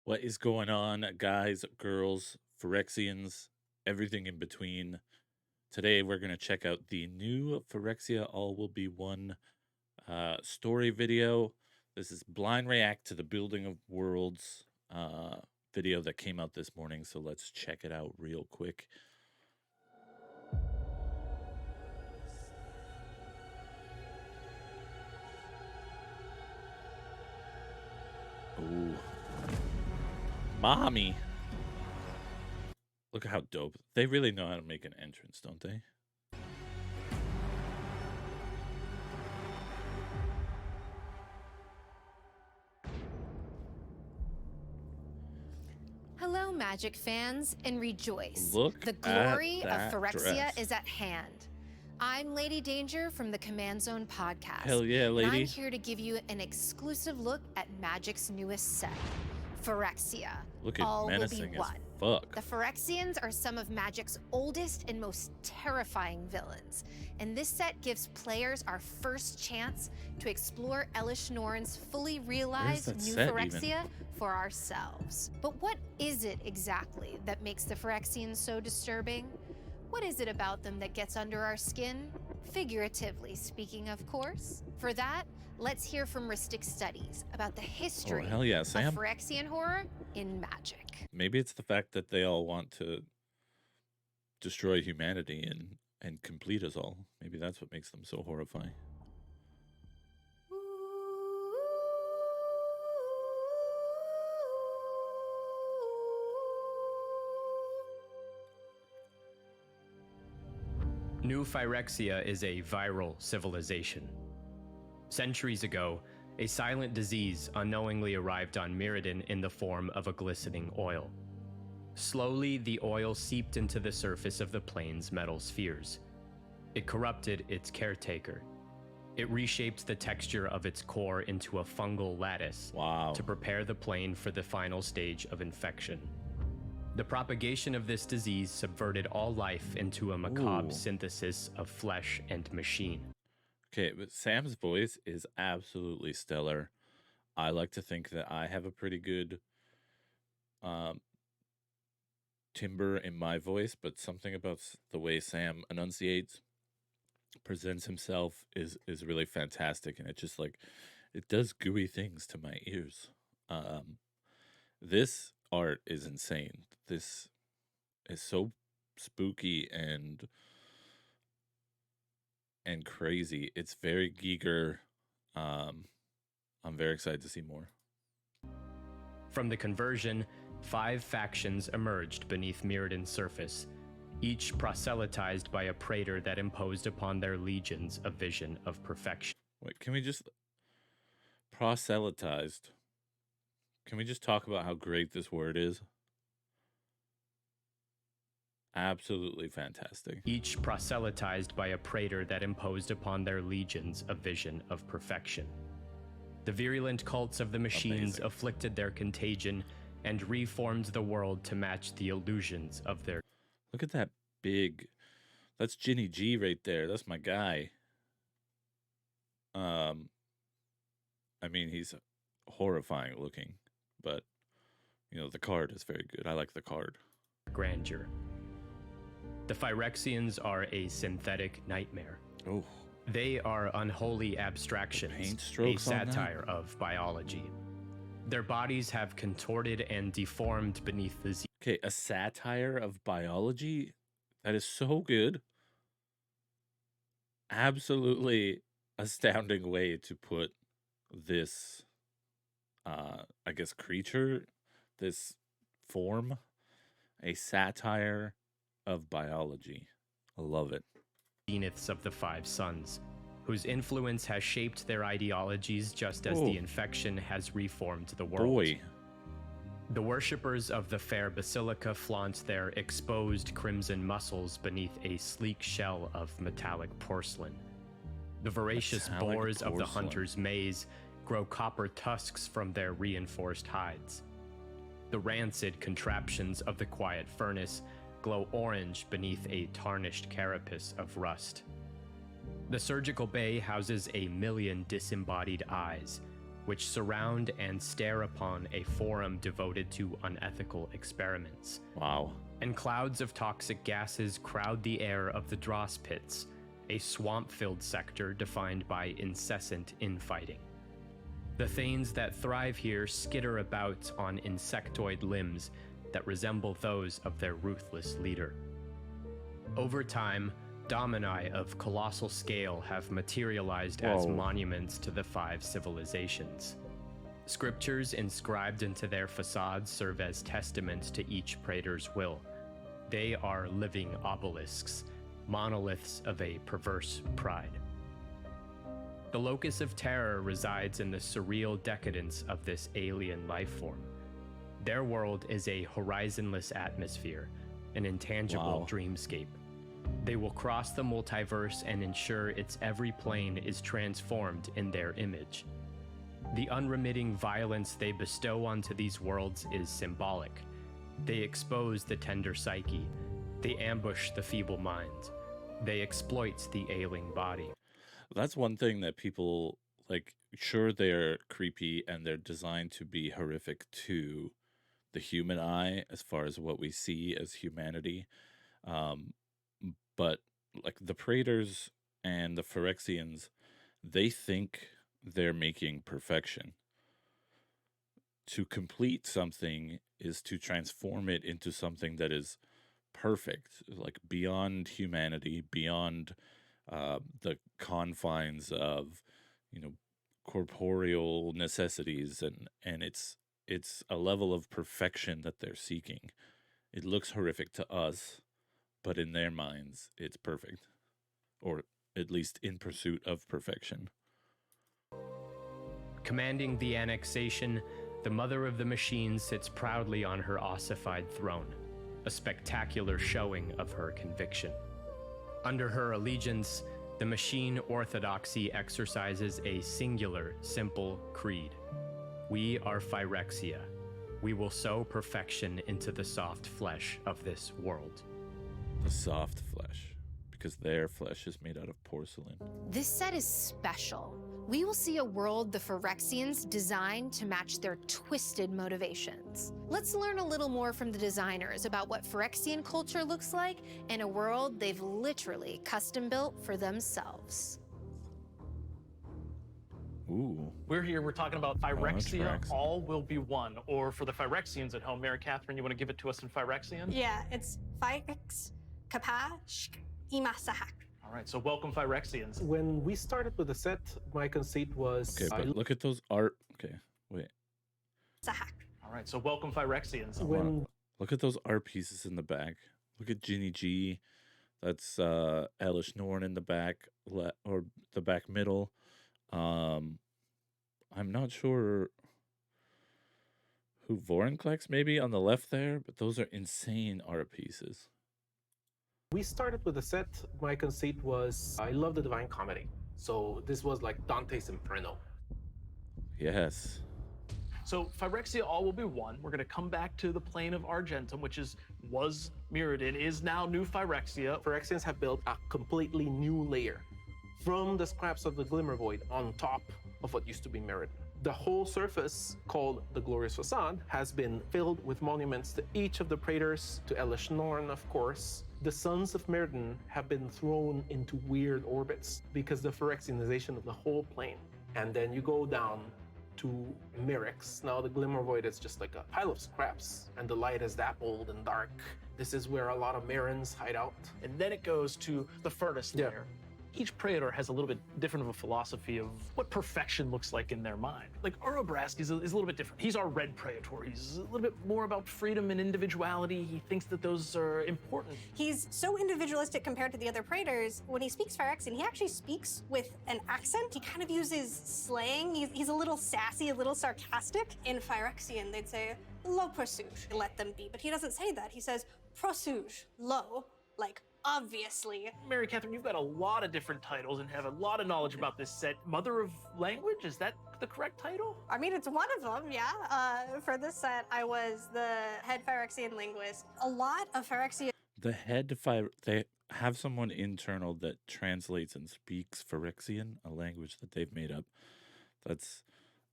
What is going on, guys, girls, Phyrexians, everything in between? Today, we're going to check out the new Phyrexia All Will Be One story video. This is Blind React to the Building of Worlds video that came out this morning, so let's check it out real quick. Ooh. Mommy! Look how dope. They really know how to make an entrance, don't they? Hello, Magic fans, and rejoice. Look the glory of Phyrexia is at hand. I'm Lady Danger from the Command Zone podcast. Hell yeah, lady. And I'm here to give you an exclusive look at Magic's newest set, Phyrexia. Look at All menacing will be as one. fuck. The Phyrexians are some of Magic's oldest and most terrifying villains, and this set gives players our first chance to explore Elish Norn's fully realized new Phyrexia for ourselves. But what is it exactly that makes the Phyrexians so disturbing? What is it about them that gets under our skin? Figuratively speaking, of course. For that, let's hear from Ristic Studies about the history hell yeah, Sam. of Phyrexian horror in Magic. Maybe it's the fact that they all want to destroy humanity and complete us all. Maybe that's what makes them so horrifying. New Phyrexia is a viral civilization. Centuries ago, a silent disease unknowingly arrived on Mirrodin in the form of a glistening oil. Slowly, the oil seeped into the surface of the plane's metal spheres. It corrupted its caretaker. It reshaped the texture of its core into a fungal lattice to prepare the plane for the final stage of infection. The propagation of this disease subverted all life into a macabre synthesis of flesh and machine. Okay, but Sam's voice is absolutely stellar. I like to think that I have a pretty good timbre in my voice, but something about the way Sam enunciates, presents himself is really fantastic, and it just it does gooey things to my ears. This art is insane. This is so spooky and crazy. It's very Giger. I'm very excited to see more. From the conversion, 5 factions emerged beneath Mirrodin's surface, each proselytized by a praetor that imposed upon their legions a vision of perfection. Wait, can we just... proselytized. Can we just talk about how great this word is? Absolutely fantastic. Each proselytized by a praetor that imposed upon their legions a vision of perfection. The virulent cults of the machines afflicted their contagion and reformed the world to match the illusions of their... Look at that big... That's Ginny G right there. That's my guy. I mean, he's horrifying looking, but, you know, the card is very good. I like the card. Grandeur. The Phyrexians are a synthetic nightmare. Oh. They are unholy abstractions, a satire of biology. Their bodies have contorted and deformed beneath the... Okay, a satire of biology? That is so good. Absolutely astounding way to put this, I guess, creature, this form, a satire of biology. I love it. Zeniths of the 5 suns, whose influence has shaped their ideologies just as the infection has reformed the world. The worshippers of the fair basilica flaunt their exposed crimson muscles beneath a sleek shell of metallic porcelain. The voracious boars of the hunter's maze grow copper tusks from their reinforced hides. The rancid contraptions of the quiet furnace glow orange beneath a tarnished carapace of rust. The surgical bay houses a million disembodied eyes, which surround and stare upon a forum devoted to unethical experiments. Wow. And clouds of toxic gases crowd the air of the Dross Pits, a swamp-filled sector defined by incessant infighting. The Thanes that thrive here skitter about on insectoid limbs that resemble those of their ruthless leader. Over time, domini of colossal scale have materialized as monuments to the 5 civilizations. Scriptures inscribed into their facades serve as testaments to each praetor's will. They are living obelisks, monoliths of a perverse pride. The locus of terror resides in the surreal decadence of this alien life form. Their world is a horizonless atmosphere, an intangible dreamscape. They will cross the multiverse and ensure its every plane is transformed in their image. The unremitting violence they bestow onto these worlds is symbolic. They expose the tender psyche. They ambush the feeble mind. They exploit the ailing body. That's one thing that people, like, sure, they're creepy and they're designed to be horrific to the human eye as far as what we see as humanity. But, like, the Praetors and the Phyrexians, they think they're making perfection. To complete something is to transform it into something that is perfect, like beyond humanity, beyond the confines of, corporeal necessities, and it's a level of perfection that they're seeking. It looks horrific to us, but in their minds, it's perfect, or at least in pursuit of perfection. Commanding the annexation, the Mother of the Machine sits proudly on her ossified throne, a spectacular showing of her conviction. Under her allegiance, the machine orthodoxy exercises a singular, simple creed. We are Phyrexia. We will sow perfection into the soft flesh of this world. The soft flesh, because their flesh is made out of porcelain. This set is special. We will see a world the Phyrexians designed to match their twisted motivations. Let's learn a little more from the designers about what Phyrexian culture looks like in a world they've literally custom-built for themselves. Ooh. We're talking about Phyrexia, all will be one. Or for the Phyrexians at home, Mary Catherine, you want to give it to us in Phyrexian? Yeah, it's Phyrex, Kapashk, Imasahak. All right, so welcome Phyrexians. When we started with the set, my conceit was... Okay, but look at those art... Okay, wait. Sahak. All right, so welcome Phyrexians. Look at those art pieces in the back. Look at Ginny G. That's Elish Norn in the back, or the back middle. I'm not sure who Vorinclex maybe on the left there, but those are insane art pieces. We started with the set, my conceit was, I love the Divine Comedy. So this was like Dante's Inferno. Yes. So Phyrexia all will be one. We're going to come back to the plane of Argentum, which was Mirrodin, is now new Phyrexia. Phyrexians have built a completely new layer from the scraps of the Glimmer Void on top of what used to be Mirrodin. The whole surface, called the Glorious Facade, has been filled with monuments to each of the Praetors, to Elish Norn, of course. The sons of Mirrodin have been thrown into weird orbits because the Phyrexianization of the whole plane. And then you go down to Mirrex. Now the Glimmer Void is just like a pile of scraps, and the light is dappled and dark. This is where a lot of Mirrans hide out. And then it goes to the furnace layer. Each Praetor has a little bit different of a philosophy of what perfection looks like in their mind. Like Urobrask is a little bit different. He's our red Praetor. He's a little bit more about freedom and individuality. He thinks that those are important. He's so individualistic compared to the other Praetors. When he speaks Phyrexian, he actually speaks with an accent. He kind of uses slang. He's a little sassy, a little sarcastic. In Phyrexian, they'd say, lo pursuge, let them be. But he doesn't say that. He says, prosuge, lo, like, obviously. Mary Catherine, you've got a lot of different titles and have a lot of knowledge about this set. Mother of Language, is that the correct title? I mean, it's one of them, yeah. For this set, I was the head Phyrexian linguist. A lot of Phyrexia... The head they have someone internal that translates and speaks Phyrexian, a language that they've made up. That's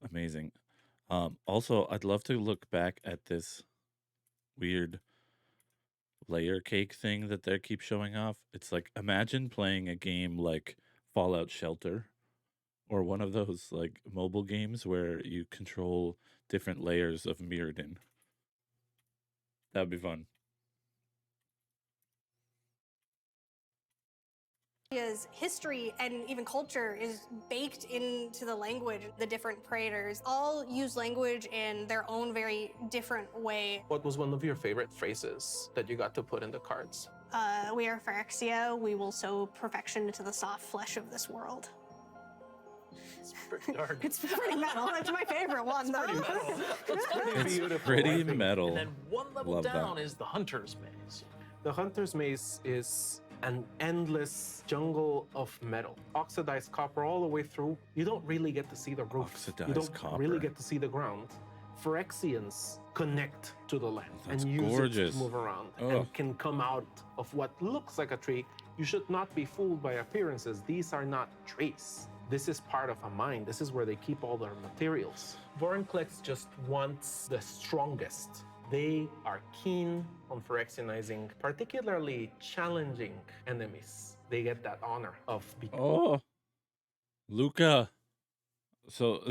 Amazing. Also, I'd love to look back at this weird layer cake thing that they keep showing off. It's like, imagine playing a game like Fallout Shelter or one of those like mobile games where you control different layers of Mirrodin. That'd be fun. His history and even culture is baked into the language. The different Praetors all use language in their own very different way. What was one of your favorite phrases that you got to put in the cards? We are Phyrexia. We will sow perfection into the soft flesh of this world. It's pretty dark. It's pretty metal. That's my favorite one, though. It's pretty It's beautiful. pretty I think. metal. And then one level Love down that. is the Hunter's Maze. The Hunter's Maze is an endless jungle of metal. Oxidized copper all the way through. You don't really get to see the roof. Oxidized you don't copper. really get to see the ground. Phyrexians connect to the land That's and use it gorgeous. to move around Ugh. and can come out of what looks like a tree. You should not be fooled by appearances. These are not trees. This is part of a mine. This is where they keep all their materials. Vorinclex just wants the strongest. They are keen on Phyrexianizing particularly challenging enemies. They get that honor of becoming. Oh, Luca. So,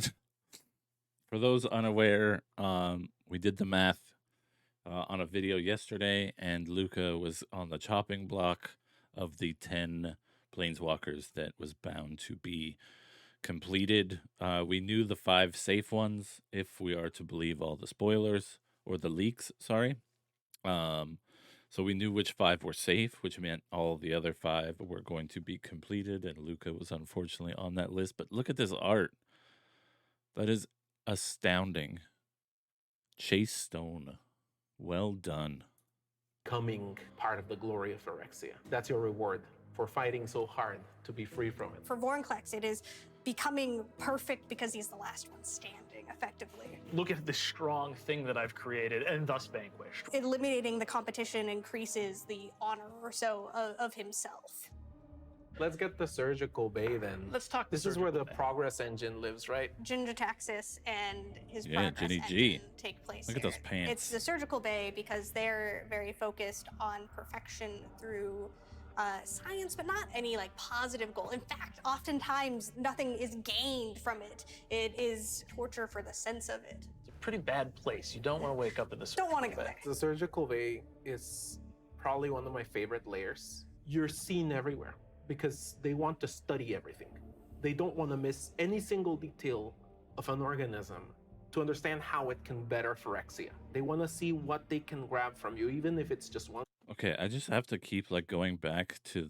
for those unaware, we did the math on a video yesterday, and Luca was on the chopping block of the 10 Planeswalkers that was bound to be completed. We knew the 5 safe ones, if we are to believe all the spoilers, or the leaks, sorry. So we knew which 5 were safe, which meant all the other 5 were going to be completed, and Luca was unfortunately on that list. But look at this art. That is astounding. Chase Stone. Well done. Part of the glory of Phyrexia. That's your reward for fighting so hard to be free from it. For Vorinclex, it is becoming perfect because he's the last one standing, effectively. Look at this strong thing that I've created and thus vanquished. Eliminating the competition increases the honor or so of himself. Let's get the surgical bay then. Let's talk. This is where the surgical bay. progress engine lives, right? Gingertaxis and his Yeah, progress Ginny G. engine take place Look at here. those pants. It's the surgical bay because they're very focused on perfection through science, but not any like positive goal. In fact, oftentimes nothing is gained from it. It is torture for the sense of it. It's a pretty bad place. You don't want to wake up in this. Don't want to go there. The surgical bay is probably one of my favorite layers. You're seen everywhere because they want to study everything. They don't want to miss any single detail of an organism to understand how it can better Phyrexia. They want to see what they can grab from you, even if it's just one. Okay, I just have to keep like going back to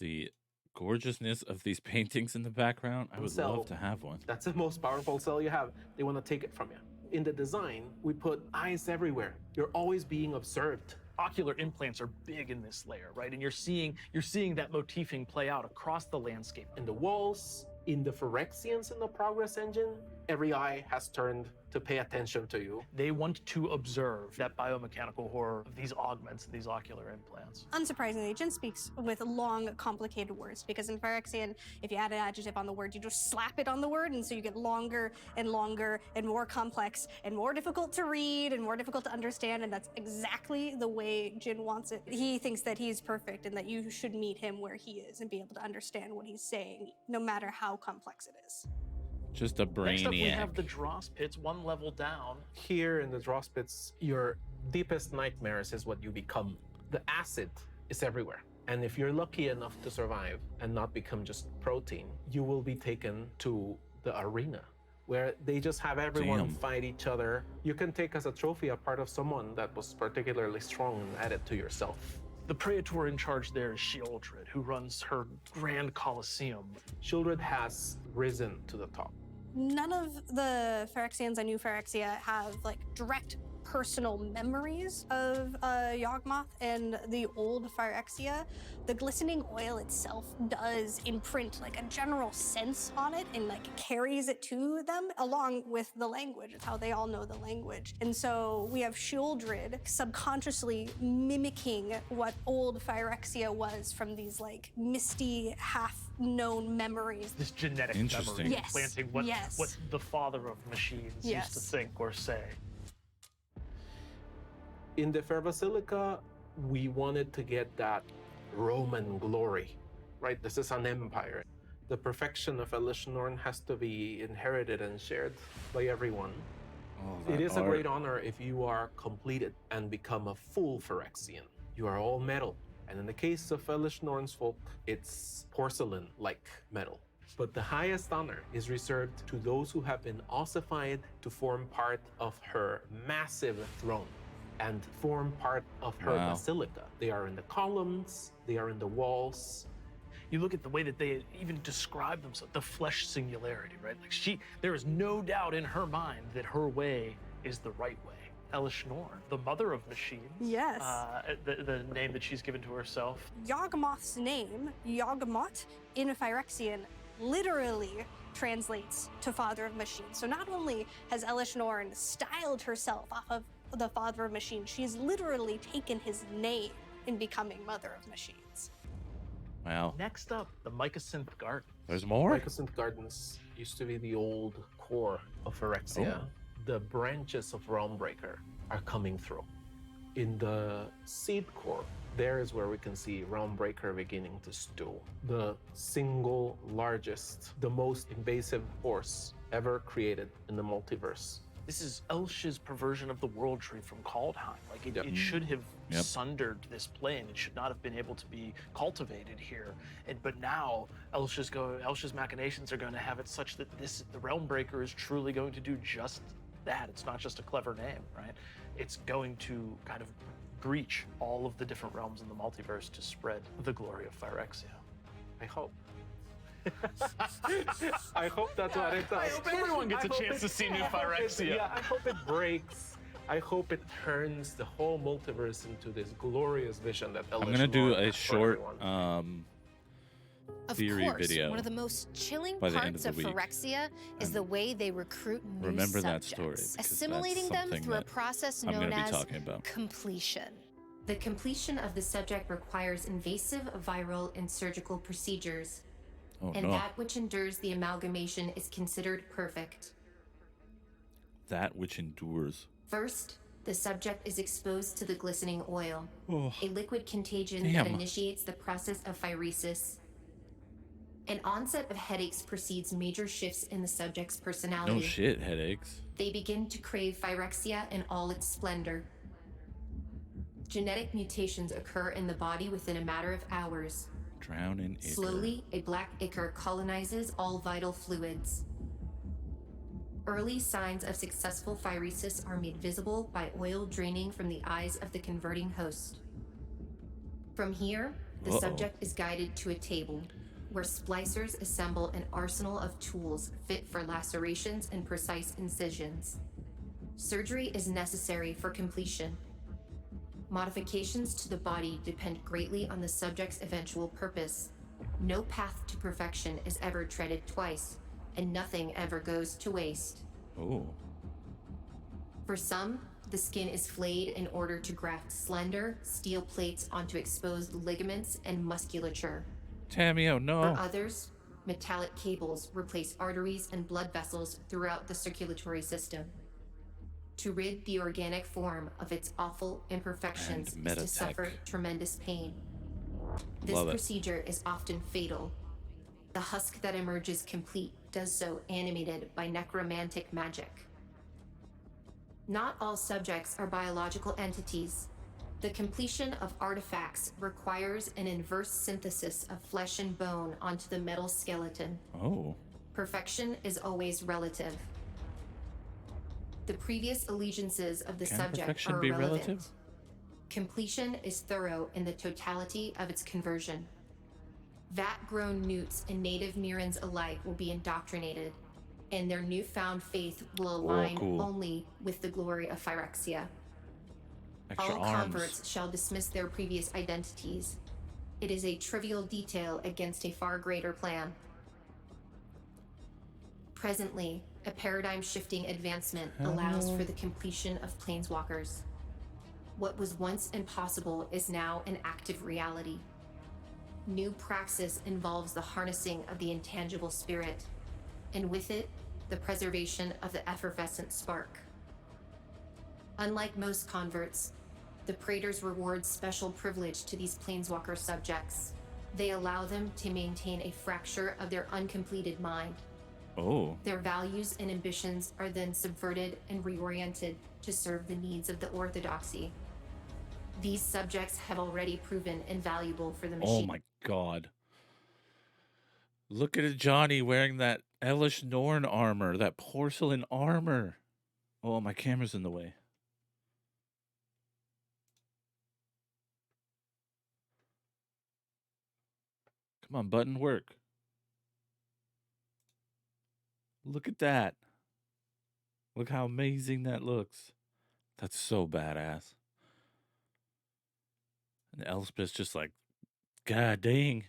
the gorgeousness of these paintings in the background. I would Cell. love to have one. That's the most powerful cell you have. They want to take it from you. In the design, we put eyes everywhere. You're always being observed. Ocular implants are big in this layer, right? And you're seeing that motifing play out across the landscape. In the walls, in the Phyrexians in the progress engine, every eye has turned to pay attention to you. They want to observe that biomechanical horror of these augments, these ocular implants. Unsurprisingly, Jin speaks with long, complicated words because in Phyrexian, if you add an adjective on the word, you just slap it on the word, and so you get longer and longer and more complex and more difficult to read and more difficult to understand, and that's exactly the way Jin wants it. He thinks that he's perfect and that you should meet him where he is and be able to understand what he's saying, no matter how complex it is. Just a Next up, we have brainiac. the Dross Pits, one level down. Here in the Dross Pits, your deepest nightmares is what you become. The acid is everywhere. And if you're lucky enough to survive and not become just protein, you will be taken to the arena where they just have everyone Damn. fight each other. You can take as a trophy a part of someone that was particularly strong and add it to yourself. The Praetor in charge there is Sheoldred, who runs her Grand Colosseum. Sheoldred has risen to the top. None of the Phyrexians I knew Phyrexia have like direct personal memories of Yawgmoth and the old Phyrexia, the glistening oil itself does imprint like a general sense on it and like carries it to them along with the language. It's how they all know the language. And so we have Shieldred subconsciously mimicking what old Phyrexia was from these like misty, half-known memories. This genetic Interesting. memory, Yes. planting what Yes. the father of machines used to think or say. In the Fair Basilica, we wanted to get that Roman glory, right? This is an empire. The perfection of Elish Norn has to be inherited and shared by everyone. Oh, It that is a art. great honor if you are completed and become a full Phyrexian. You are all metal. And in the case of Elish Norn's folk, it's porcelain-like metal. But the highest honor is reserved to those who have been ossified to form part of her massive throne and form part of her Wow. basilica. They are in the columns, they are in the walls. You look at the way that they even describe themselves, the flesh singularity, right? Like there is no doubt in her mind that her way is the right way. Elish Norn, the mother of machines. Yes. The name that she's given to herself. Yawgmoth's name, Yawgmoth, in Phyrexian, literally translates to Father of Machines. So not only has Elish Norn styled herself off of the Father of Machines, she's literally taken his name in becoming Mother of Machines. Wow. Next up, the Mycosynth Garden. There's more? Mycosynth Gardens used to be the old core of Phyrexia. Oh. The branches of Realmbreaker are coming through. In the seed core, there is where we can see Realmbreaker beginning to stool. The single largest, the most invasive force ever created in the multiverse. This is Elsh's perversion of the world tree from Kaldheim. Like Yep. it should have Yep. sundered this plane. It should not have been able to be cultivated here. But now Elsh's machinations are going to have it such that the Realmbreaker is truly going to do just that. It's not just a clever name, right? It's going to kind of breach all of the different realms in the multiverse to spread the glory of Phyrexia. I hope. I hope that's what it does. I hope everyone gets a chance to see new Phyrexia. Yeah, I hope it breaks. I hope it turns the whole multiverse into this glorious vision that Elish I'm gonna do Norn a has for short everyone. Of theory course, video one of the most chilling by the end parts of of the week. Phyrexia is And the way they recruit new remember that subjects, story, because that's assimilating them something through a that process I'm known gonna be as talking about. completion. The completion of the subject requires invasive viral and surgical procedures, Oh and no. that which endures the amalgamation is considered perfect. That which endures. First, the subject is exposed to the glistening oil, Oh. a liquid contagion Damn. that initiates the process of phyresis. An onset of headaches precedes major shifts in the subject's personality. No shit, headaches. They begin to crave Phyrexia in all its splendor. Genetic mutations occur in the body within a matter of hours. Drown in ichor. Slowly, a black ichor colonizes all vital fluids. Early signs of successful phyresis are made visible by oil draining from the eyes of the converting host. From here, the Uh-oh. subject is guided to a table, where splicers assemble an arsenal of tools fit for lacerations and precise incisions. Surgery is necessary for completion. Modifications to the body depend greatly on the subject's eventual purpose. No path to perfection is ever treaded twice, and nothing ever goes to waste. Oh. For some, the skin is flayed in order to graft slender, steel plates onto exposed ligaments and musculature. Tammy, oh For no. others, metallic cables replace arteries and blood vessels throughout the circulatory system. To rid the organic form of its awful imperfections And is to metatech. suffer tremendous pain. This Love it. procedure is often fatal. The husk that emerges complete does so animated by necromantic magic. Not all subjects are biological entities. The completion of artifacts requires an inverse synthesis of flesh and bone onto the metal skeleton. Oh. Perfection is always relative. The previous allegiances of the Can subject perfection are be irrelevant. relative? Completion is thorough in the totality of its conversion. Vat-grown newts and native Mirans alike will be indoctrinated, and their newfound faith will align cool. only with the glory of Phyrexia. Extra All arms. converts shall dismiss their previous identities. It is a trivial detail against a far greater plan. Presently, a paradigm-shifting advancement allows for the completion of Planeswalkers. What was once impossible is now an active reality. New praxis involves the harnessing of the intangible spirit, and with it, the preservation of the effervescent spark. Unlike most converts, the Praetors reward special privilege to these Planeswalker subjects. They allow them to maintain a fracture of their uncompleted mind. Oh. Their values and ambitions are then subverted and reoriented to serve the needs of the Orthodoxy. These subjects have already proven invaluable for the machine. Oh my god. Look at Johnny wearing that Elish Norn armor, that porcelain armor. Oh, my camera's in the way. Come on, button, work. Look at that. Look how amazing that looks. That's so badass. And Elspeth's just like, God dang.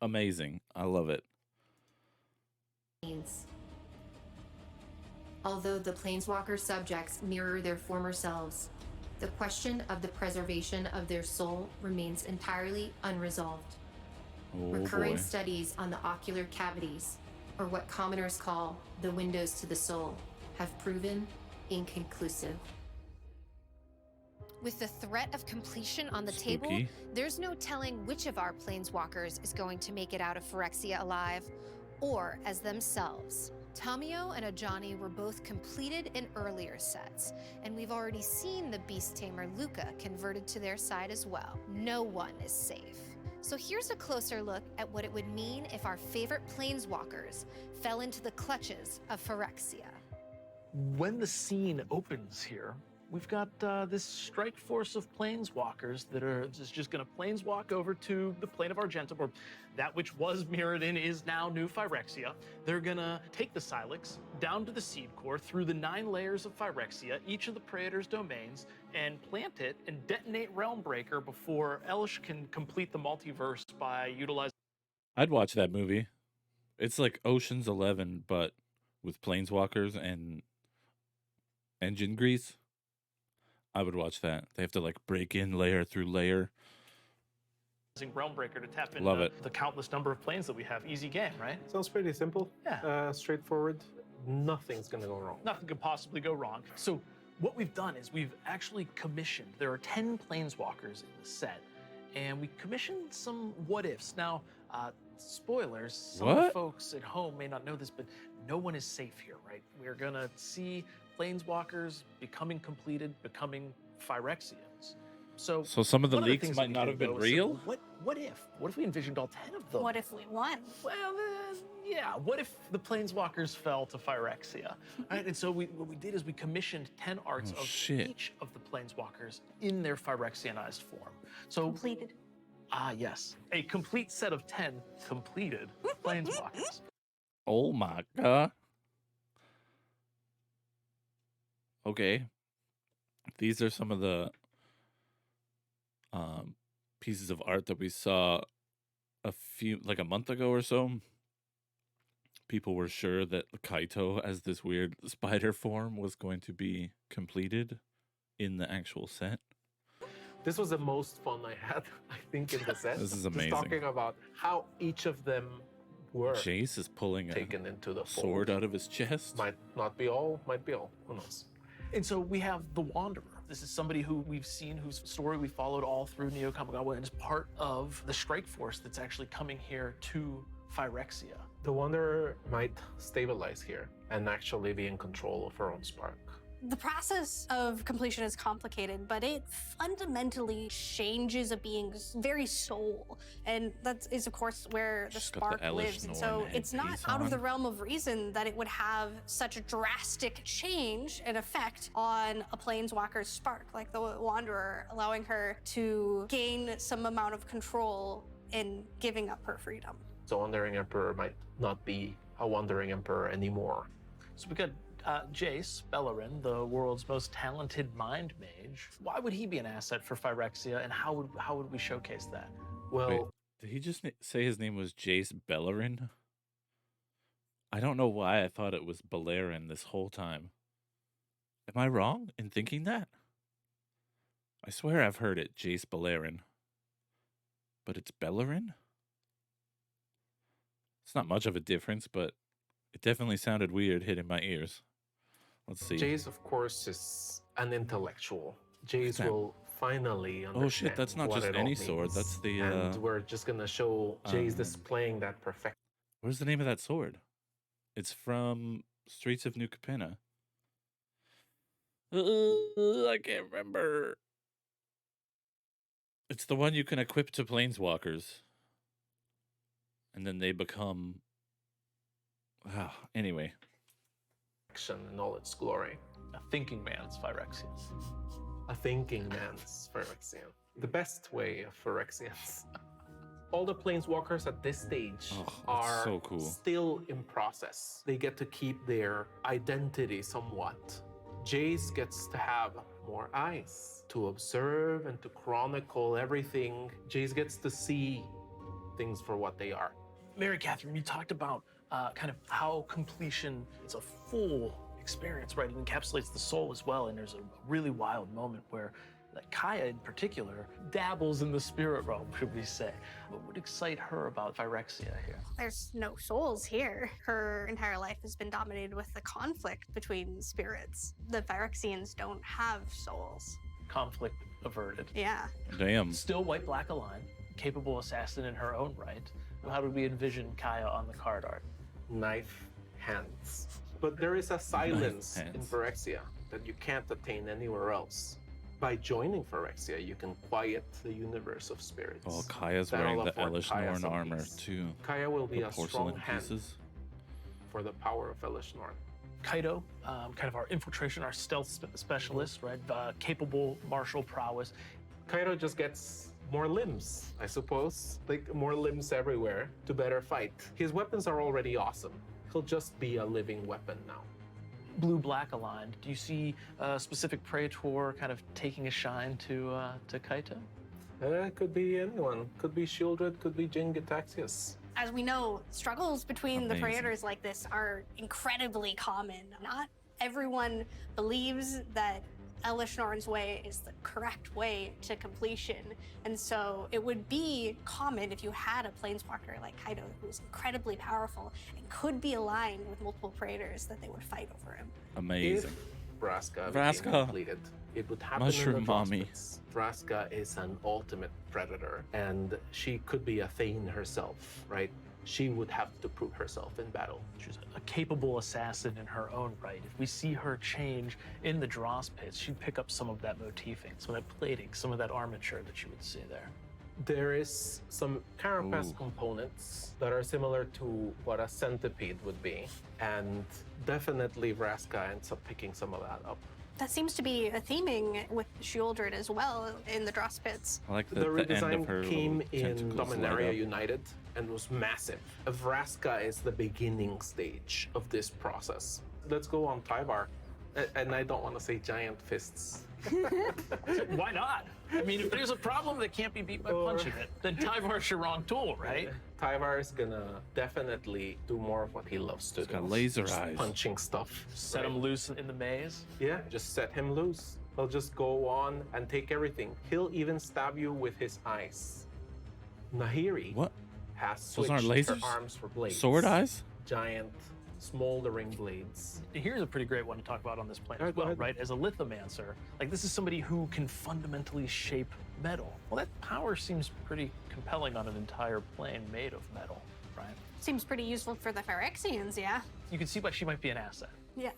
Amazing. I love it. Although the Planeswalker subjects mirror their former selves, the question of the preservation of their soul remains entirely unresolved. Oh Recurring boy. studies on the ocular cavities, or what commoners call the windows to the soul, have proven inconclusive. With the threat of completion on the table, Spooky. there's no telling which of our Planeswalkers is going to make it out of Phyrexia alive, or as themselves. Tamio and Ajani were both completed in earlier sets, and we've already seen the Beast Tamer Luca converted to their side as well. No one is safe. So here's a closer look at what it would mean if our favorite Planeswalkers fell into the clutches of Phyrexia. When the scene opens here, we've got this strike force of Planeswalkers that are just going to Planeswalk over to the plane of Argentum, or that which was Mirrodin is now new Phyrexia. They're going to take the Silex down to the Seed Core through the 9 layers of Phyrexia, each of the Praetor's domains, and plant it and detonate Realmbreaker before Elish can complete the multiverse by utilizing... I'd watch that movie. It's like Ocean's 11, but with Planeswalkers and engine grease. I would watch that. They have to like break in layer through layer. Realmbreaker to tap Love into it. the countless number of planes that we have. Easy game, right? Sounds pretty simple. Yeah. Straightforward. Nothing's gonna go wrong. Nothing could possibly go wrong. So what we've done is we've actually commissioned, there are 10 Planeswalkers in the set, and we commissioned some what-ifs. Now, spoilers, some of the folks at home may not know this, but no one is safe here, right? We're gonna see Planeswalkers becoming completed, becoming Phyrexians. So some of the one leaks things might that we not did, have been though, is say, real? What if? What if we envisioned all 10 of them? What if we won? Well, yeah. What if the Planeswalkers fell to Phyrexia? Right? And so what we did is we commissioned 10 arts of each of the Planeswalkers in their Phyrexianized form. So Completed. Ah, yes. A complete set of 10 completed Planeswalkers. Oh my god. Okay. These are some of the pieces of art that we saw like a month ago or so. People were sure that Kaito as this weird spider form was going to be completed in the actual set. This was the most fun I had, I think, in the set. This is Just amazing. talking about how each of them were Jace is pulling taken into the sword fold. out of his chest. Might not be all, might be all. Who knows? And so we have the Wanderer. This is somebody who we've seen, whose story we followed all through Neo Kamigawa, and is part of the strike force that's actually coming here to Phyrexia. The Wanderer might stabilize here and actually be in control of her own spark. The process of completion is complicated, but it fundamentally changes a being's very soul. And that is, of course, where the She's got the spark Elish lives. And so Norn it's not headpiece out of the on. realm of reason that it would have such a drastic change and effect on a planeswalker's spark, like the Wanderer, allowing her to gain some amount of control in giving up her freedom. So Wandering Emperor might not be a Wandering Emperor anymore. So we got Jace Bellerin, the world's most talented mind mage. Why would he be an asset for Phyrexia, and how would we showcase that? Well, Wait, did he just say his name was Jace Bellerin? I don't know why I thought it was Bellerin this whole time. Am I wrong in thinking that? I swear I've heard it, Jace Bellerin. But it's Bellerin? It's not much of a difference, but it definitely sounded weird hitting my ears. Let's see. Jace, of course, is an intellectual. Jace that? will finally understand. Oh shit, that's not what just it all any sword. means. That's the And we're just gonna show Jace um, displaying that perfection. Where's the name of that sword? It's from Streets of New Capenna. I can't remember. It's the one you can equip to planeswalkers. And then they become... anyway. In all its glory. A thinking man's Phyrexia. A thinking man's Phyrexian. The best way of Phyrexians. All the planeswalkers at this stage are so cool. still in process. They get to keep their identity somewhat. Jace gets to have more eyes to observe and to chronicle everything. Jace gets to see things for what they are. Mary Catherine, you talked about kind of how completion is a full experience, right? It encapsulates the soul as well. And there's a really wild moment where Kaya in particular dabbles in the spirit realm, should we say. What would excite her about Phyrexia here? There's no souls here. Her entire life has been dominated with the conflict between spirits. The Phyrexians don't have souls. Conflict averted. Yeah. Damn. Still white-black aligned, capable assassin in her own right. How do we envision Kaya on the card art? Knife hands. But there is a silence in Phyrexia that you can't attain anywhere else. By joining Phyrexia, you can quiet the universe of spirits. Oh, Kaya's That'll wearing the afford Elish Kaya Norn some armor peace. too. Kaya will be The a strong porcelain hand pieces. for the power of Elish Norn. Kaito, kind of our infiltration, our stealth specialist, right? Capable martial prowess. Kaito just gets more limbs, I suppose. Like, more limbs everywhere to better fight. His weapons are already awesome. He'll just be a living weapon now. Blue-black aligned. Do you see a specific Praetor kind of taking a shine to Kaito? Could be anyone. Could be Shieldred, could be Jin Gitaxias. As we know, struggles between the Amazing. Praetors like this are incredibly common. Not everyone believes that Elish Norn's way is the correct way to completion. And so it would be common if you had a planeswalker like Kaito who's incredibly powerful and could be aligned with multiple Praetors that they would fight over him. Amazing. If Vraska Vraska. became completed, it would happen Mushroom in the mommy. Drospits. Vraska is an ultimate predator, and she could be a Thane herself, right? She would have to prove herself in battle. She's a capable assassin in her own right. If we see her change in the dross pits, she'd pick up some of that motifing, some of that plating, some of that armature that you would see there. There is some carapace Ooh. components that are similar to what a centipede would be, and definitely Vraska ends up picking some of that up. That seems to be a theming with Shieldred as well in the dross pits. I like The the end of redesign her came little in tentacles light Dominaria up. United and was massive. Vraska is the beginning stage of this process. Let's go on Tyvar. And I don't want to say giant fists. Why not? I mean, if there's a problem that can't be beat by punching it, then Tyvar's your wrong tool, right? Tyvar is gonna definitely do more of what he loves to He's do. got laser Just eyes. punching stuff. Set him loose in the maze. Yeah, just set him loose. He'll just go on and take everything. He'll even stab you with his eyes. Nahiri What? has Those switched aren't her lasers? arms for blades. Sword eyes? Giant, smoldering blades. Here's a pretty great one to talk about on this plane All right, as go well, ahead. right? As a lithomancer, like this is somebody who can fundamentally shape metal. Well, that power seems pretty compelling on an entire plane made of metal, right? Seems pretty useful for the Phyrexians, yeah? You can see why she might be an asset. Yeah.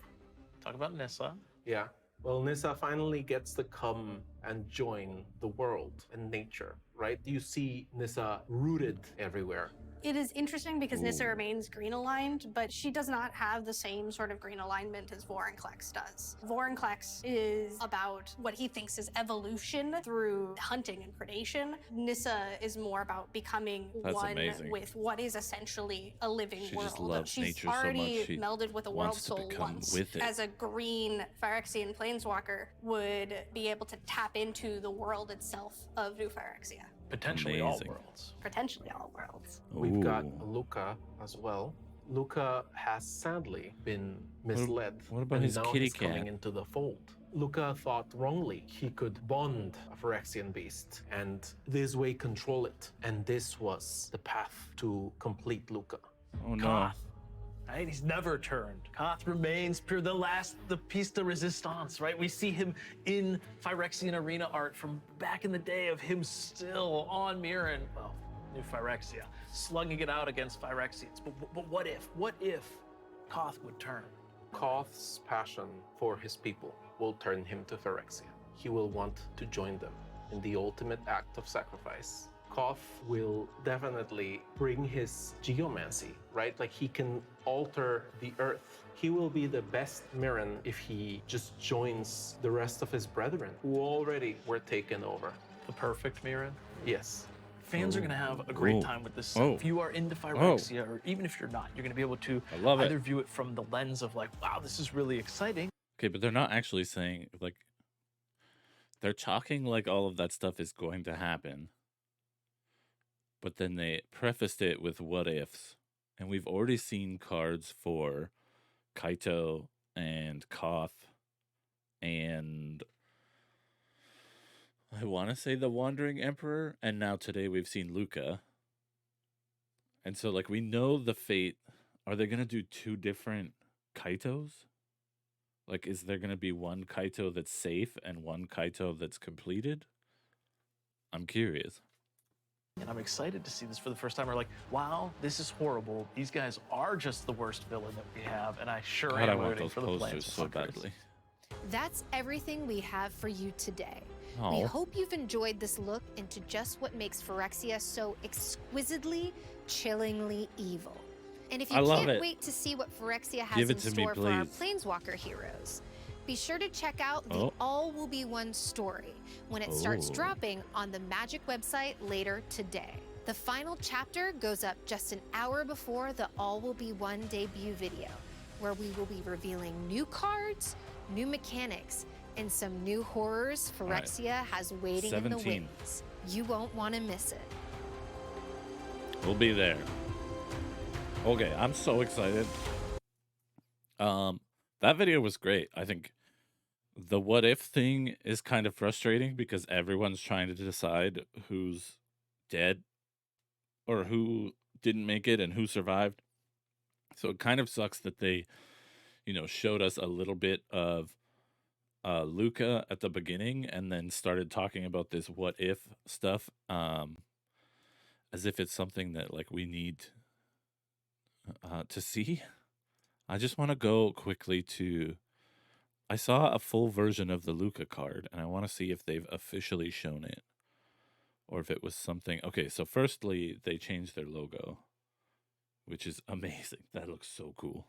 Talk about Nissa. Yeah. Well, Nissa finally gets to come and join the world and nature, right? You see Nissa rooted everywhere. It is interesting because Nissa Ooh. remains green aligned, but she does not have the same sort of green alignment as Vorinclex does. Vorinclex is about what he thinks is evolution through hunting and predation. Nissa is more about becoming That's one amazing. with what is essentially a living She world. just loves She's nature so already much, she melded with a world wants to soul become once. with it. As a green Phyrexian planeswalker would be able to tap into the world itself of New Phyrexia. Potentially all Amazing. worlds. Potentially all worlds. We've got Ooh. Luca as well. Luca has sadly been misled. what about and his now kitty he's coming cat? into the fold. Luca thought wrongly he could bond a Phyrexian beast and this way control it. And this was the path to complete Luca. Oh no. Koth, right? He's never turned. Koth remains the piece de resistance, right? We see him in Phyrexian arena art from back in the day of him still on Mirren, well, New Phyrexia, slugging it out against Phyrexians. But what if Koth would turn? Koth's passion for his people will turn him to Phyrexia. He will want to join them in the ultimate act of sacrifice. Koth will definitely bring his geomancy, right? Like he can alter the earth. He will be the best Mirren if he just joins the rest of his brethren who already were taken over. The perfect Mirren? Yes. Fans are going to have a great Oh. time with this. Oh. If you are into Phyrexia, or even if you're not, you're going to be able to I love it. either view it from the lens of like, wow, this is really exciting. Okay, but they're not actually saying, like, they're talking like all of that stuff is going to happen. But then they prefaced it with what ifs. And we've already seen cards for Kaito and Koth and I want to say the Wandering Emperor. And now today we've seen Luca. And so, like, we know the fate. Are they going to do two different Kaitos? Like, is there going to be one Kaito that's safe and one Kaito that's completed? I'm curious. And I'm excited to see this for the first time. We're like, wow, this is horrible. These guys are just the worst villain that we have. And I sure God, am I want rooting those for the posters so Planeswalkers. badly. That's everything we have for you today. We Oh, hope you've enjoyed this look into just what makes Phyrexia so exquisitely, chillingly evil. And if you I love can't it. wait to see what Phyrexia has Give in it to me, store for our please. Planeswalker heroes, be sure to check out the Oh. All Will Be One story when it starts Oh. dropping on the Magic website later today. The final chapter goes up just an hour before the All Will Be One debut video, where we will be revealing new cards, new mechanics, and some new horrors right. Phyrexia has waiting in the 17. wings. You won't want to miss it. We'll be there. Okay, I'm so excited. That video was great. I think the what if thing is kind of frustrating because everyone's trying to decide who's dead or who didn't make it and who survived. So it kind of sucks that they, showed us a little bit of Luca at the beginning and then started talking about this what if stuff as if it's something that like we need to see. I just want to go quickly to I saw a full version of the Luca card and I want to see if they've officially shown it or if it was something. Okay, so firstly they changed their logo, which is amazing. That looks so cool.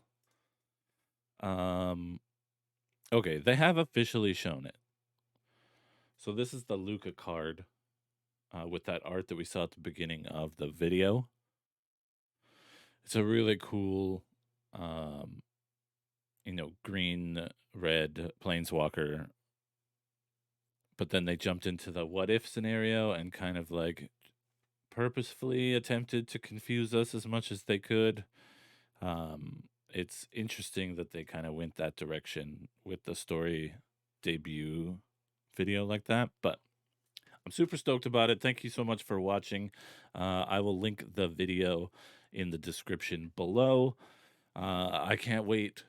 Okay, they have officially shown it. So this is the Luca card with that art that we saw at the beginning of the video. It's a really cool, green, red planeswalker. But then they jumped into the what if scenario and kind of like purposefully attempted to confuse us as much as they could. It's interesting that they kind of went that direction with the story debut video like that, but I'm super stoked about it. Thank you so much for watching. I will link the video in the description below. I can't wait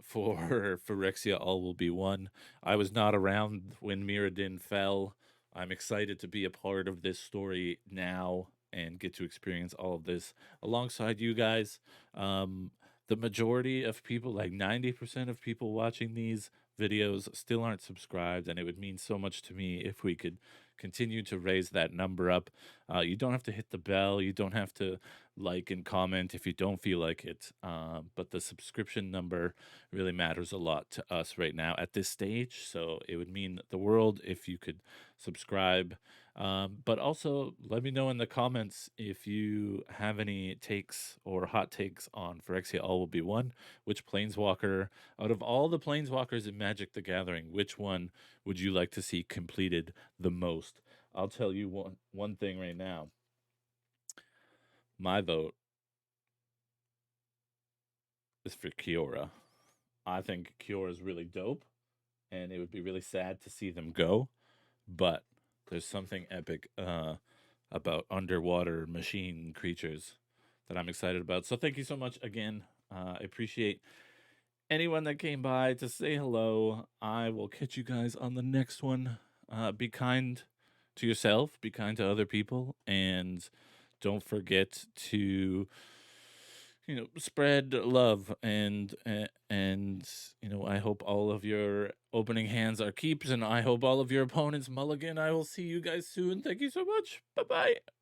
for Phyrexia All Will Be One. I was not around when Mirrodin fell. I'm excited to be a part of this story now and get to experience all of this alongside you guys. The majority of people, like 90% of people watching these videos still aren't subscribed, and it would mean so much to me if we could continue to raise that number up. You don't have to hit the bell. You don't have to like and comment if you don't feel like it. But the subscription number really matters a lot to us right now at this stage. So it would mean the world if you could subscribe. But also let me know in the comments if you have any takes or hot takes on Phyrexia All Will Be One. Which Planeswalker, out of all the Planeswalkers in Magic the Gathering, which one would you like to see completed the most? I'll tell you one thing right now. My vote is for Kiora. I think Kiora is really dope, and it would be really sad to see them go. But there's something epic about underwater machine creatures that I'm excited about. So thank you so much again. I appreciate anyone that came by to say hello. I will catch you guys on the next one. Be kind to yourself, be kind to other people, and don't forget to spread love and I hope all of your opening hands are keeps, and I hope all of your opponents mulligan. I will see you guys soon. Thank you so much. Bye bye.